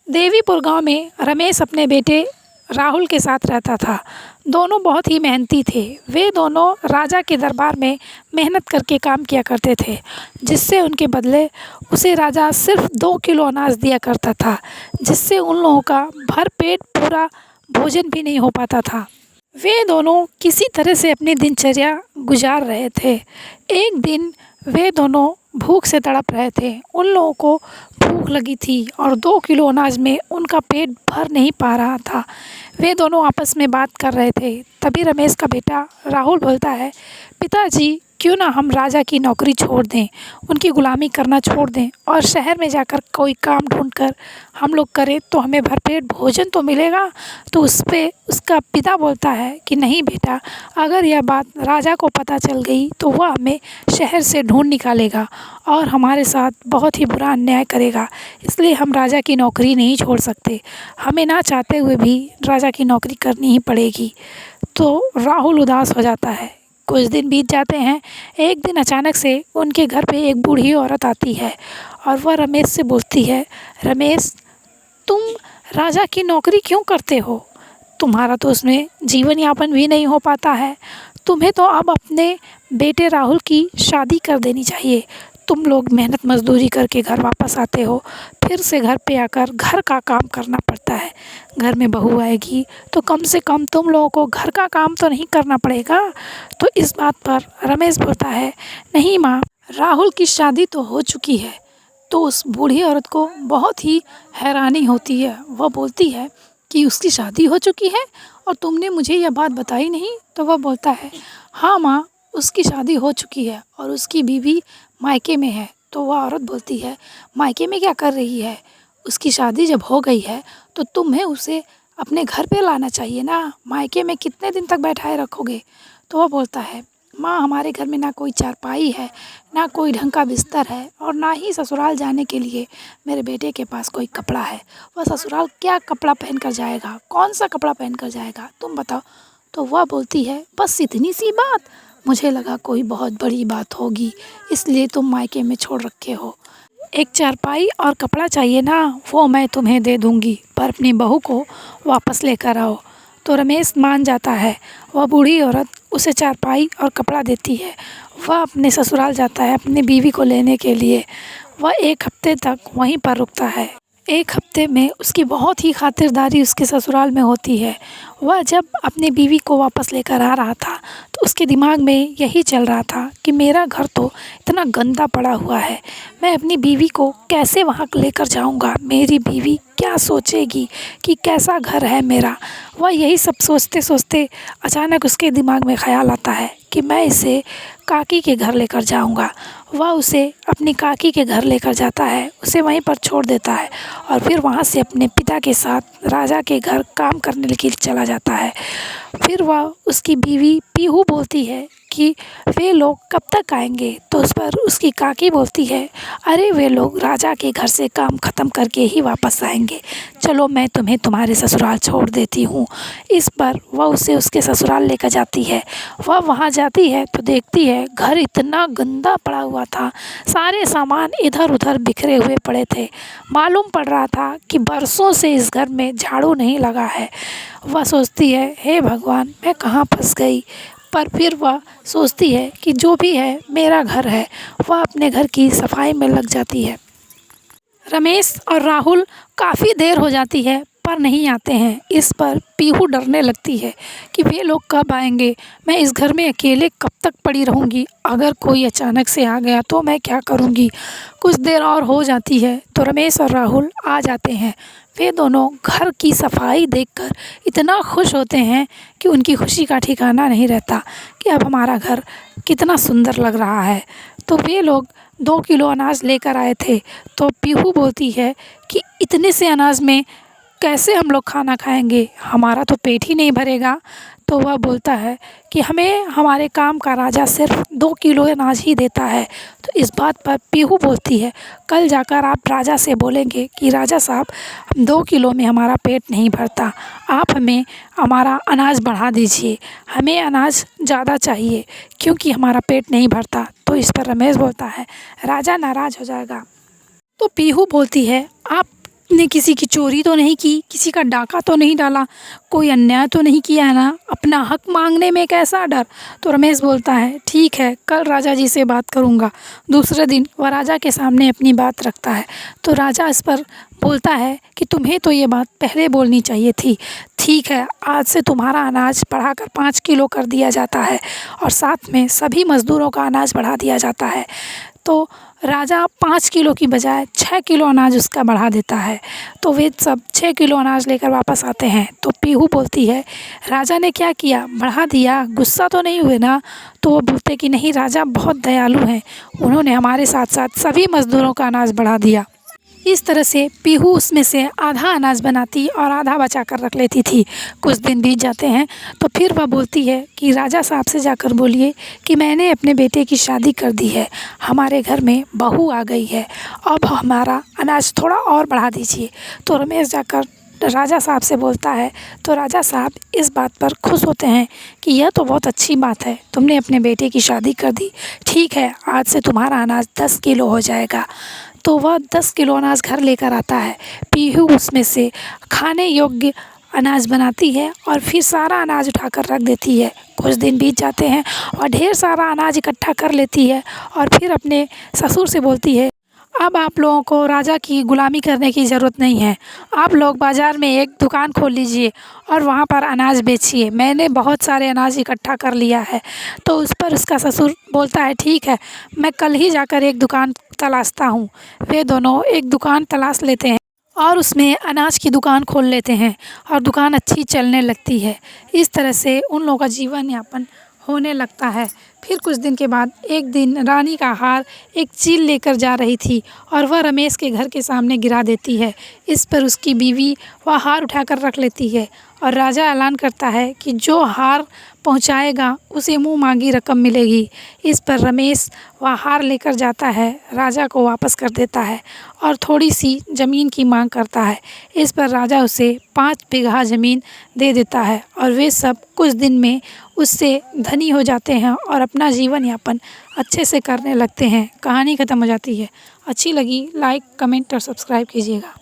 देवीपुर गांव में रमेश अपने बेटे राहुल के साथ रहता था। दोनों बहुत ही मेहनती थे। वे दोनों राजा के दरबार में मेहनत करके काम किया करते थे, जिससे उनके बदले उसे राजा सिर्फ 2 किलो अनाज दिया करता था, जिससे उन लोगों का भरपेट पूरा भोजन भी नहीं हो पाता था। वे दोनों किसी तरह से अपनी दिनचर्या गुजार रहे थे। एक दिन वे दोनों भूख से तड़प रहे थे। उन लोगों को भूख लगी थी और 2 किलो अनाज में उनका पेट भर नहीं पा रहा था। वे दोनों आपस में बात कर रहे थे। तभी रमेश का बेटा राहुल बोलता है, पिताजी क्यों ना हम राजा की नौकरी छोड़ दें, उनकी गुलामी करना छोड़ दें और शहर में जाकर कोई काम ढूंढकर हम लोग करें तो हमें भरपेट भोजन तो मिलेगा। तो उस पे उसका पिता बोलता है कि नहीं बेटा, अगर यह बात राजा को पता चल गई तो वह हमें शहर से ढूंढ निकालेगा और हमारे साथ बहुत ही बुरा अन्याय करेगा। इसलिए हम राजा की नौकरी नहीं छोड़ सकते, हमें ना चाहते हुए भी राजा की नौकरी करनी ही पड़ेगी। तो राहुल उदास हो जाता है। कुछ दिन बीत जाते हैं। एक दिन अचानक से उनके घर पे एक बूढ़ी औरत आती है और वह रमेश से बोलती है, रमेश तुम राजा की नौकरी क्यों करते हो? तुम्हारा तो उसमें जीवन यापन भी नहीं हो पाता है। तुम्हें तो अब अपने बेटे राहुल की शादी कर देनी चाहिए। तुम लोग मेहनत मजदूरी करके घर वापस आते हो, फिर से घर पे आकर घर का काम करना पड़ता है। घर में बहू आएगी तो कम से कम तुम लोगों को घर का काम तो नहीं करना पड़ेगा। तो इस बात पर रमेश बोलता है, नहीं माँ, राहुल की शादी तो हो चुकी है। तो उस बूढ़ी औरत को बहुत ही हैरानी होती है। वह बोलती है कि उसकी शादी हो चुकी है और तुमने मुझे यह बात बताई नहीं। तो वह बोलता है, हाँ माँ, उसकी शादी हो चुकी है और उसकी बीवी मायके में है। तो वह औरत बोलती है, मायके में क्या कर रही है? उसकी शादी जब हो गई है तो तुम्हें उसे अपने घर पे लाना चाहिए ना, मायके में कितने दिन तक बैठाए रखोगे? तो वह बोलता है, माँ, हमारे घर में ना कोई चारपाई है, ना कोई ढंग का बिस्तर है और ना ही ससुराल जाने के लिए मेरे बेटे के पास कोई कपड़ा है। वह ससुराल क्या कपड़ा पहन कर जाएगा? कौन सा कपड़ा पहन कर जाएगा? तुम बताओ। तो वह बोलती है, बस इतनी सी बात? मुझे लगा कोई बहुत बड़ी बात होगी, इसलिए तुम मायके में छोड़ रखे हो। एक चारपाई और कपड़ा चाहिए ना, वो मैं तुम्हें दे दूँगी, पर अपनी बहू को वापस लेकर आओ। तो रमेश मान जाता है। वह बूढ़ी औरत उसे चारपाई और कपड़ा देती है। वह अपने ससुराल जाता है अपनी बीवी को लेने के लिए। वह 1 हफ्ते तक वहीं पर रुकता है। 1 हफ्ते में उसकी बहुत ही खातिरदारी उसके ससुराल में होती है। वह जब अपनी बीवी को वापस लेकर आ रहा था तो उसके दिमाग में यही चल रहा था कि मेरा घर तो इतना गंदा पड़ा हुआ है, मैं अपनी बीवी को कैसे वहाँ लेकर जाऊँगा? मेरी बीवी क्या सोचेगी कि कैसा घर है मेरा? वह यही सब सोचते सोचते अचानक उसके दिमाग में ख़्याल आता है कि मैं इसे काकी के घर लेकर जाऊंगा। वह उसे अपनी काकी के घर लेकर जाता है, उसे वहीं पर छोड़ देता है और फिर वहाँ से अपने पिता के साथ राजा के घर काम करने के लिए चला जाता है। फिर वह उसकी बीवी पीहू बोलती है कि वे लोग कब तक आएंगे? तो उस पर उसकी काकी बोलती है, अरे वे लोग राजा के घर से काम ख़त्म करके ही वापस आएंगे, चलो मैं तुम्हें तुम्हारे ससुराल छोड़ देती हूँ। इस पर वह उसे उसके ससुराल लेकर जाती है। वह वहाँ जाती है तो देखती है घर इतना गंदा पड़ा हुआ था, सारे सामान इधर उधर बिखरे हुए पड़े थे। मालूम पड़ रहा था कि बरसों से इस घर में झाड़ू नहीं लगा है। वह सोचती है, हे भगवान, मैं कहाँ फंस गई? पर फिर वह सोचती है कि जो भी है मेरा घर है। वह अपने घर की सफाई में लग जाती है। रमेश और राहुल काफ़ी देर हो जाती है पर नहीं आते हैं। इस पर पीहू डरने लगती है कि वे लोग कब आएंगे, मैं इस घर में अकेले कब तक पड़ी रहूँगी, अगर कोई अचानक से आ गया तो मैं क्या करूँगी? कुछ देर और हो जाती है तो रमेश और राहुल आ जाते हैं। वे दोनों घर की सफाई देखकर इतना खुश होते हैं कि उनकी खुशी का ठिकाना नहीं रहता कि अब हमारा घर कितना सुंदर लग रहा है। तो वे लोग 2 किलो अनाज लेकर आए थे। तो पीहू बोलती है कि इतने से अनाज में कैसे हम लोग खाना खाएंगे, हमारा तो पेट ही नहीं भरेगा। तो वह बोलता है कि हमें हमारे काम का राजा सिर्फ 2 किलो अनाज ही देता है। तो इस बात पर पीहू बोलती है, कल जाकर आप राजा से बोलेंगे कि राजा साहब, 2 किलो में हमारा पेट नहीं भरता, आप हमें हमारा अनाज बढ़ा दीजिए, हमें अनाज ज़्यादा चाहिए क्योंकि हमारा पेट नहीं भरता। तो इस पर रमेश बोलता है, राजा नाराज़ हो जाएगा। तो पीहू बोलती है, आप ने किसी की चोरी तो नहीं की, किसी का डाका तो नहीं डाला, कोई अन्याय तो नहीं किया है ना, अपना हक मांगने में कैसा डर। तो रमेश बोलता है ठीक है, कल राजा जी से बात करूँगा। दूसरे दिन वह राजा के सामने अपनी बात रखता है। तो राजा इस पर बोलता है कि तुम्हें तो ये बात पहले बोलनी चाहिए थी। ठीक है, आज से तुम्हारा अनाज बढ़ाकर 5 किलो कर दिया जाता है और साथ में सभी मज़दूरों का अनाज बढ़ा दिया जाता है। तो राजा 5 किलो की बजाय 6 किलो अनाज उसका बढ़ा देता है। तो वे सब 6 किलो अनाज लेकर वापस आते हैं। तो पीहू बोलती है राजा ने क्या किया, बढ़ा दिया, गुस्सा तो नहीं हुए ना। तो वो बोलते कि नहीं, राजा बहुत दयालु हैं, उन्होंने हमारे साथ साथ सभी मज़दूरों का अनाज बढ़ा दिया। इस तरह से पीहू उसमें से आधा अनाज बनाती और आधा बचा कर रख लेती थी। कुछ दिन बीत जाते हैं तो फिर वह बोलती है कि राजा साहब से जाकर बोलिए कि मैंने अपने बेटे की शादी कर दी है, हमारे घर में बहू आ गई है, अब हमारा अनाज थोड़ा और बढ़ा दीजिए। तो रमेश जाकर राजा साहब से बोलता है। तो राजा साहब इस बात पर खुश होते हैं कि यह तो बहुत अच्छी बात है, तुमने अपने बेटे की शादी कर दी। ठीक है, आज से तुम्हारा अनाज 10 किलो हो जाएगा। तो वह 10 किलो अनाज घर लेकर आता है। पीहू उसमें से खाने योग्य अनाज बनाती है और फिर सारा अनाज उठाकर रख देती है। कुछ दिन बीत जाते हैं और ढेर सारा अनाज इकट्ठा कर लेती है और फिर अपने ससुर से बोलती है अब आप लोगों को राजा की ग़ुलामी करने की ज़रूरत नहीं है। आप लोग बाज़ार में एक दुकान खोल लीजिए और वहाँ पर अनाज बेचिए, मैंने बहुत सारे अनाज इकट्ठा कर लिया है। तो उस पर उसका ससुर बोलता है ठीक है, मैं कल ही जाकर एक दुकान तलाशता हूँ। वे दोनों एक दुकान तलाश लेते हैं और उसमें अनाज की दुकान खोल लेते हैं और दुकान अच्छी चलने लगती है। इस तरह से उन लोगों का जीवन यापन होने लगता है। फिर कुछ दिन के बाद एक दिन रानी का हार एक चील लेकर जा रही थी और वह रमेश के घर के सामने गिरा देती है। इस पर उसकी बीवी वह हार उठाकर रख लेती है और राजा ऐलान करता है कि जो हार पहुंचाएगा उसे मुंह मांगी रकम मिलेगी। इस पर रमेश वह हार लेकर जाता है, राजा को वापस कर देता है और थोड़ी सी ज़मीन की मांग करता है। इस पर राजा उसे 5 बीघा ज़मीन दे देता है और वे सब कुछ दिन में उससे धनी हो जाते हैं और अपना जीवन यापन अच्छे से करने लगते हैं। कहानी ख़त्म हो जाती है। अच्छी लगी लाइक, कमेंट और सब्सक्राइब कीजिएगा।